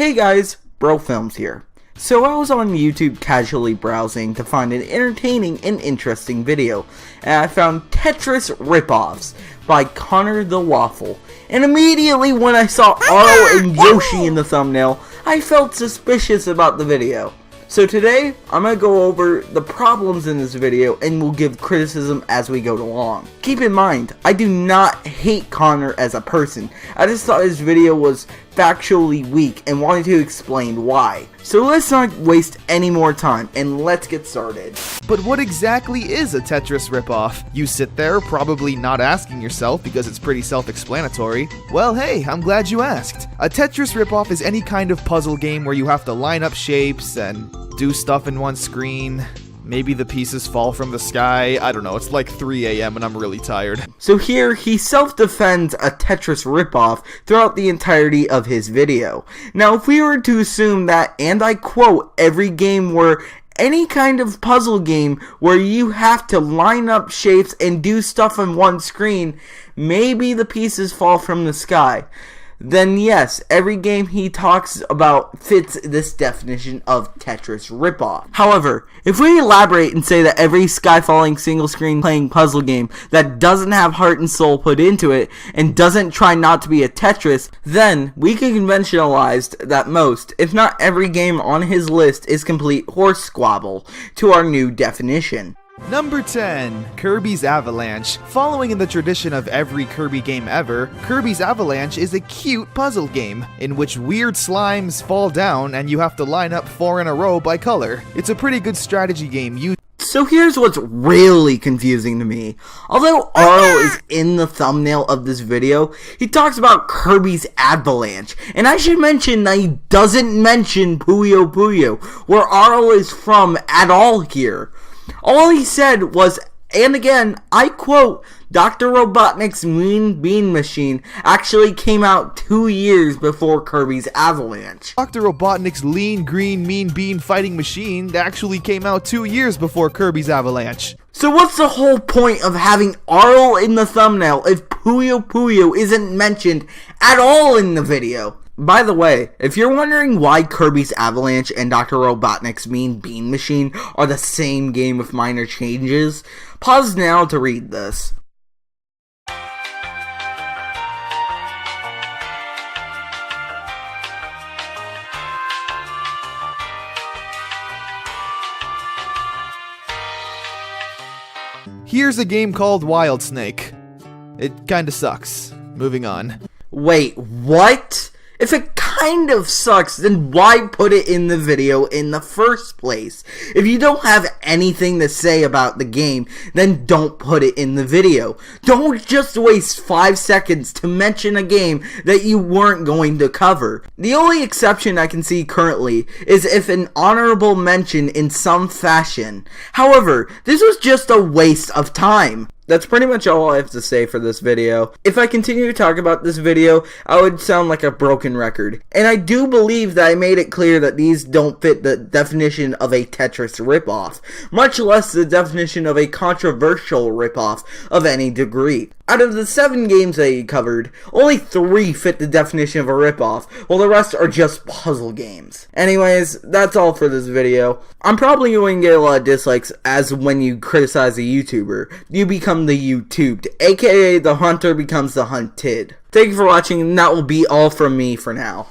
Hey guys, Bro Films here. So I was on YouTube casually browsing to find an entertaining and interesting video, and I found Tetris RIP OFFS by ConnerTheWaffle, and immediately when I saw Arle and Yoshi in the thumbnail, I felt suspicious about the video. So today, I'm going to go over the problems in this video and we'll give criticism as we go along. Keep in mind, I do not hate Connor as a person. I just thought his video was factually weak and wanted to explain why. So let's not waste any more time and let's get started. But what exactly is a Tetris ripoff? You sit there probably not asking yourself because it's pretty self-explanatory. Well, hey, I'm glad you asked. A Tetris ripoff is any kind of puzzle game where you have to line up shapes and do stuff in one screen. Maybe the pieces fall from the sky. I don't know, it's like 3 AM and I'm really tired. So here, he self-defends a Tetris ripoff throughout the entirety of his video. Now, if we were to assume that, and I quote, every game were any kind of puzzle game where you have to line up shapes and do stuff on one screen, maybe the pieces fall from the sky. Then yes, every game he talks about fits this definition of Tetris ripoff. However, if we elaborate and say that every sky-falling single-screen playing puzzle game that doesn't have heart and soul put into it and doesn't try not to be a Tetris, then we can conventionalize that most, if not every game on his list is complete horse squabble to our new definition. Number 10. Kirby's Avalanche. Following in the tradition of every Kirby game ever, Kirby's Avalanche is a cute puzzle game, in which weird slimes fall down and you have to line up 4 in a row by color. It's a pretty good strategy game. So here's what's really confusing to me. Although Arle is in the thumbnail of this video, he talks about Kirby's Avalanche. And I should mention that he doesn't mention Puyo Puyo, where Arle is from at all here. All he said was, and again, I quote, Dr. Robotnik's Mean Bean Machine actually came out 2 years before Kirby's Avalanche. Dr. Robotnik's Lean Green Mean Bean Fighting Machine actually came out 2 years before Kirby's Avalanche. So what's the whole point of having Arle in the thumbnail if Puyo Puyo isn't mentioned at all in the video? By the way, if you're wondering why Kirby's Avalanche and Dr. Robotnik's Mean Bean Machine are the same game with minor changes, pause now to read this. Here's a game called Wild Snake. It kinda sucks. Moving on. Wait, what? If it kind of sucks, then why put it in the video in the first place? If you don't have anything to say about the game, then don't put it in the video. Don't just waste 5 seconds to mention a game that you weren't going to cover. The only exception I can see currently is if an honorable mention in some fashion. However, this was just a waste of time. That's pretty much all I have to say for this video. If I continue to talk about this video, I would sound like a broken record. And I do believe that I made it clear that these don't fit the definition of a Tetris ripoff, much less the definition of a controversial ripoff of any degree. Out of the 7 games that he covered, only 3 fit the definition of a ripoff, while the rest are just puzzle games. Anyways, that's all for this video. I'm probably going to get a lot of dislikes, as when you criticize a YouTuber, you become the YouTubed, aka the hunter becomes the hunted. Thank you for watching, and that will be all from me for now.